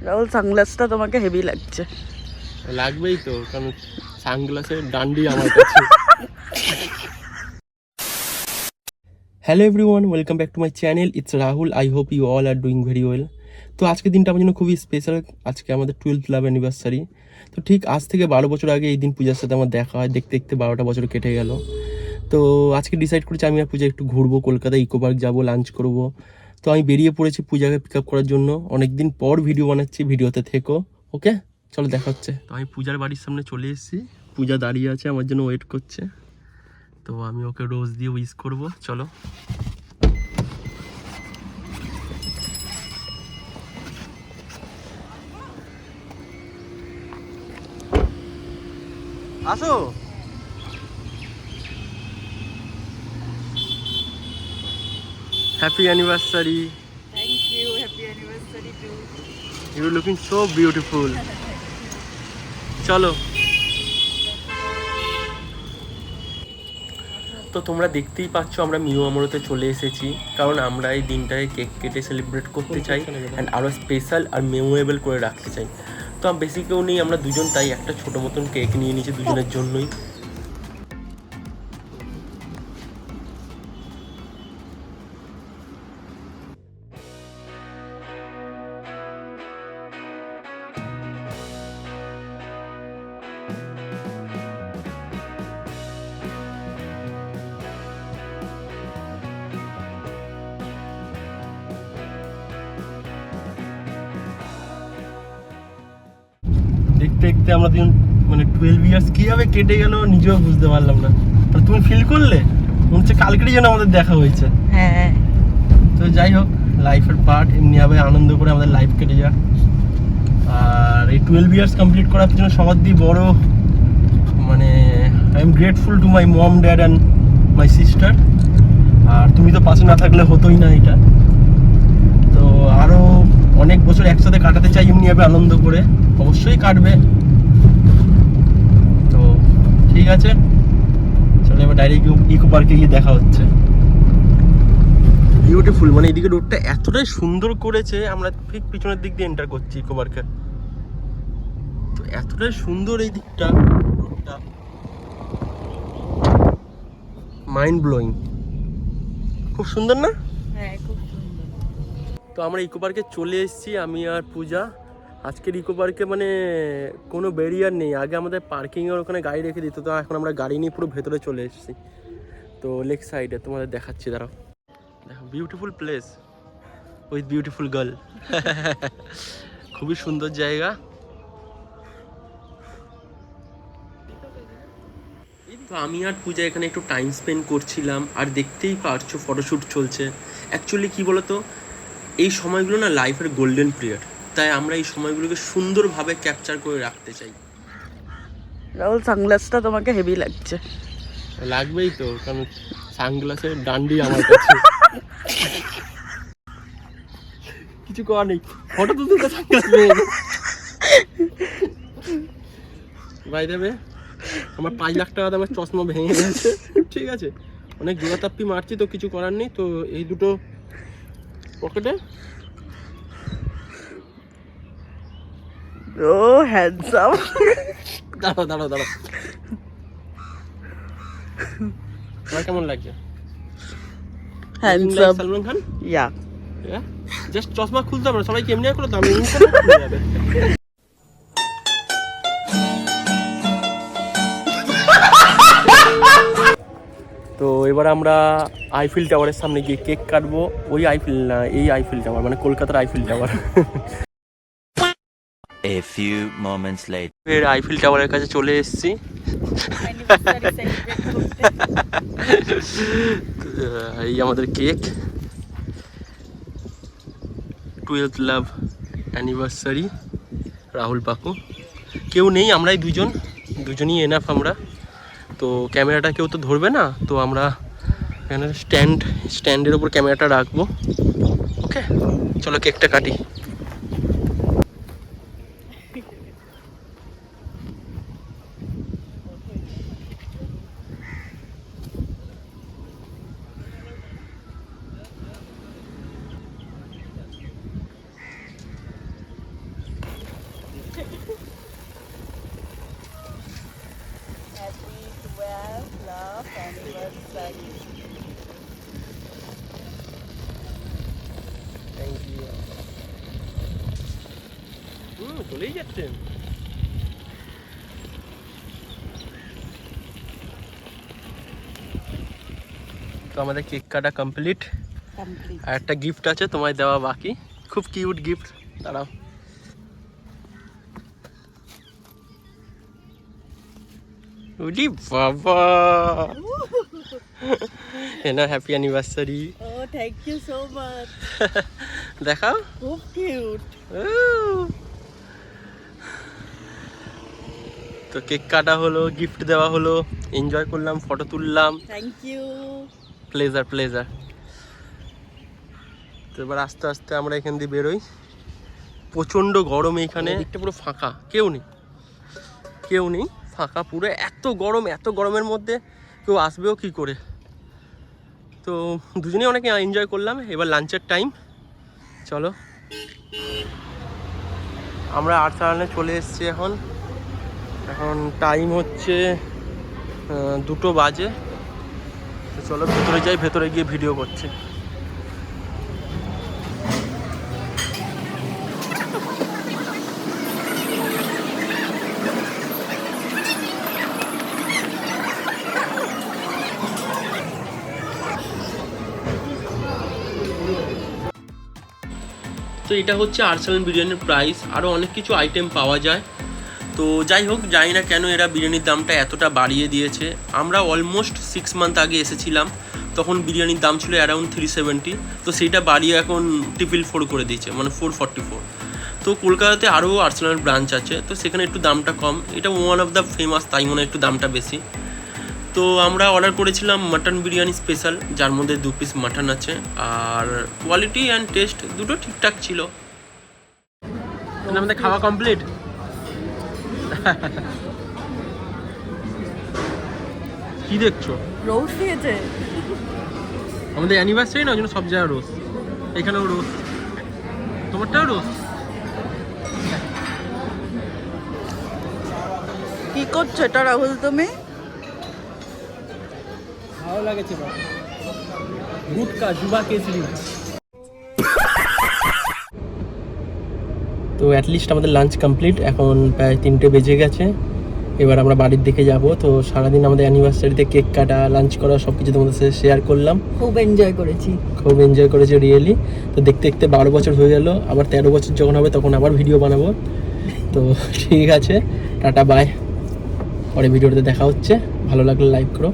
রাহুল সানগ্লাসটা তোমাকে হেভি লাগছে। লাগবেই তো, কারণ সানগ্লাসের ডান্ডি আমার কাছে। Hello everyone, welcome back to my channel. It's Rahul. I hope you all are doing very well. তো আজকের দিনটা আমার জন্য খুবই স্পেশাল। আজকে আমাদের 12th লাভ অ্যানিভার্সারি। তো ঠিক আজ থেকে 12 বছর আগে এই দিন পূজার সাথে আমার দেখা হয়। দেখতে দেখতে 12টা বছর কেটে গেল। তো আজকে ডিসাইড করেছি আমি আর পূজা একটু ঘুরবো, কলকাতা ইকো পার্ক যাবো, লাঞ্চ করবো। তো আমি বেরিয়ে পড়েছি পূজাকে পিক আপ করার জন্য। অনেকদিন পর ভিডিও বানাচ্ছি, ভিডিওতে থেকো। ওকে, চলো দেখা হচ্ছে। তো আমি পূজার বাড়ির সামনে চলে এসেছি। পূজা দাঁড়িয়ে আছে, আমার জন্য ওয়েট করছে। তো আমি ওকে রোজ দিয়ে উইশ করবো। চলো। আসো। Happy anniversary. Thank you, happy anniversary to you looking so beautiful. চলো। তো তোমরা দেখতেই পাচ্ছ আমরা মিউ আমরতে চলে এসেছি, কারণ আমরা এই দিনটায় কেক কেটে সেলিব্রেট করতে চাই অ্যান্ড আরও স্পেশাল আর মেমোরেবল করে রাখতে চাই। তো বেশি কেউ নেই, আমরা দুজন, তাই একটা ছোটো মতন কেক নিয়ে নিয়েছি দুজনের জন্যই। দেখতে দেখতে আমরা দুজন মানে 12 ইয়ার্স কীভাবে কেটে গেল নিজেও বুঝতে পারলাম না। আর তুমি ফিল করলে মনে হচ্ছে কালকেরই যেন আমাদের দেখা হয়েছে। হ্যাঁ। তো যাই হোক, লাইফের পার্ট, এমনিভাবে আনন্দ করে আমাদের লাইফ কেটে যাক। আর এই 12 ইয়ার্স কমপ্লিট করার জন্য সবার দিয়ে বড় মানে I am grateful to my mom, dad and my sister. আর তুমি তো পাশে না থাকলে হতোই না এটা। তো আরও অনেক বছর একসাথে কাটাতে চাই এমনিভাবে আনন্দ করে, অবশ্যই কাটবে। তো ঠিক আছে, চলো এবার ডাইরেক্ট ইকো পার্কে গিয়ে দেখা হচ্ছে। বিউটিফুল, মানে এদিকে রোডটা এতটাই সুন্দর করেছে। আমরা ঠিক পিছনের দিক দিয়ে এন্টার করছি ইকো পার্কে। তো এতটাই সুন্দর এই দিকটা, রোডটা মাইন্ড ব্লোয়িং, খুব সুন্দর না? হ্যাঁ, খুব সুন্দর। তো আমরা ইকো পার্কে চলে এসেছি, আমি আর পূজা। আজকের ইকো পার্কে মানে কোনো ব্যারিয়ার নেই। আগে আমাদের পার্কিংয়ের ওখানে গাড়ি রেখে দিত, তো এখন আমরা গাড়ি নিয়ে পুরো ভেতরে চলে এসেছি। তো লেক সাইডে তোমাদের দেখাচ্ছি, দাঁড়াও। দেখো, beautiful place with beautiful girl. খুবই সুন্দর জায়গা। তো আমি আর পূজা এখানে একটু টাইম স্পেন্ড করছিলাম, আর দেখতেই পারছো ফটোশ্যুট চলছে। অ্যাকচুয়ালি কী বলতো, এই সময়গুলো না লাইফের গোল্ডেন পিরিয়ড, তাই আমরা এই সময়গুলোকে সুন্দরভাবে ক্যাপচার করে রাখতে চাই। রাহুল সানগ্লাসটা তোমাকে হেভি লাগছে। লাগবেই তো, কারণ সানগ্লাসের ডান্ডি আমার কাছে। কিছু করার নেই, ফটো তুলতে সানগ্লাস নেই। ভাই দেবে আমার 5 লাখ টাকা দামের চশমা ভেঙে গেছে। ঠিক আছে, অনেক জোড়াতাপ্পি মারছি, তো কিছু করার নেই। তো এই দুটো পকেটে। ও হ্যান্ডসাম। দাঁড়াও দাঁড়াও দাঁড়াও, তোমার কেমন লাগছে? হ্যান্ডসাম। সালমান খান। ইয়া। জাস্ট চশমা খুলতে হবে না, সবাই কেমনি করে দাম খুলে যাবে। তো এবার আমরা আইফিল টাওয়ারের সামনে গিয়ে কেক কাটবো। ওই আইফিল না, এই আইফিল টাওয়ার, মানে কলকাতার Eiffel tower. A few moments later. ফের আইফিল টাওয়ারের কাছে চলে এসেছি। এই আমাদের কেক, 12th লাভ অ্যানিভার্সারি, রাহুল পাকু। কেউ নেই, আমরাই দুজনই এনাফ আমরা। তো ক্যামেরাটা কেউ তো ধরবে না, তো আমরা এখানে স্ট্যান্ডের ওপর ক্যামেরাটা রাখবো। ওকে, চলো কেকটা কাটি। চলেই যাচ্ছেন। তো আমাদের কেক কাটা কমপ্লিট। আর একটা গিফট আছে তোমায় দেওয়া বাকি, খুব কিউট গিফট। দাঁড়াও, উলি বাবা, হ্যাপি অ্যানিভার্সারি। ও থ্যাংক ইউ সো মাচ। দেখাও, খুব কিউট। তো কেক কাটা হলো, গিফট দেওয়া হলো, এনজয় করলাম, ফটো তুললাম। Thank you. Pleasure pleasure. তো এবার আস্তে আস্তে আমরা এখান দিয়ে বেরোই। প্রচণ্ড গরম এইখানে, দিকটা পুরো ফাঁকা, কেউ নেই, কেউ নেই, ফাঁকা পুরো। এত গরম, এত গরমের মধ্যে কেউ আসবেও কি করে। তো দুজনেই অনেকে এনজয় করলাম। এবার লাঞ্চের টাইম, চলো। আমরা আর্সালানে চলে এসেছি এখন। এখন টাইম হচ্ছে 2টো বাজে। তো চলো ভেতরে যাই, ভেতরে গিয়ে ভিডিও করছি। তো এটা হচ্ছে আর্সালান বিরিয়ানির প্রাইস। আরও অনেক কিছু আইটেম পাওয়া যায়। তো যাই হোক, জানি না কেন এরা বিরিয়ানির দামটা এতটা বাড়িয়ে দিয়েছে। আমরা অলমোস্ট 6 মান্থ আগে এসেছিলাম, তখন বিরিয়ানির দাম ছিল অ্যারাউন্ড 370। তো সেইটা বাড়িয়ে এখন 444 করে দিয়েছে, মানে 444। তো কলকাতাতে আরও আর্সালান ব্রাঞ্চ আছে, তো সেখানে একটু দামটা কম। এটা ওয়ান অফ দ্য ফেমাস, তাই মনে হয় একটু দামটা বেশি। তো আমরা অর্ডার করেছিলাম মাটন বিরিয়ানি স্পেশাল, যার মধ্যে 2 পিস মাটন আছে। আর কোয়ালিটি অ্যান্ড টেস্ট দুটো ঠিকঠাক ছিল। আমাদের খাওয়া কমপ্লিট। কি দেখছো? রোজ দিয়েছে। আমাদের অ্যানিভার্সারি না, ওই জন্য সব জায়গায় রোজ। এখানেও রোজ, তোমারটাও রোজ। কি করছো এটা রাহুল তুমি? ভালো লাগেছে বা গুটকা জুবা কেসরি। তো অ্যাটলিস্ট আমাদের লাঞ্চ কমপ্লিট। এখন প্রায় 3টে বেজে গেছে। এবার আমরা বাড়ির দিকে যাব। তো সারাদিন আমাদের অ্যানিভার্সারিতে কেক কাটা, লাঞ্চ করা, সব কিছু তোমাদের সাথে শেয়ার করলাম। খুব এনজয় করেছি, খুব এনজয় করেছি রিয়েলি। তো দেখতে দেখতে 12 বছর হয়ে গেল। আবার 13 বছর যখন হবে তখন আবার ভিডিও বানাবো। তো ঠিক আছে, টাটা বাই। পরে ভিডিওতে দেখা হচ্ছে। ভালো লাগলে লাইক করো।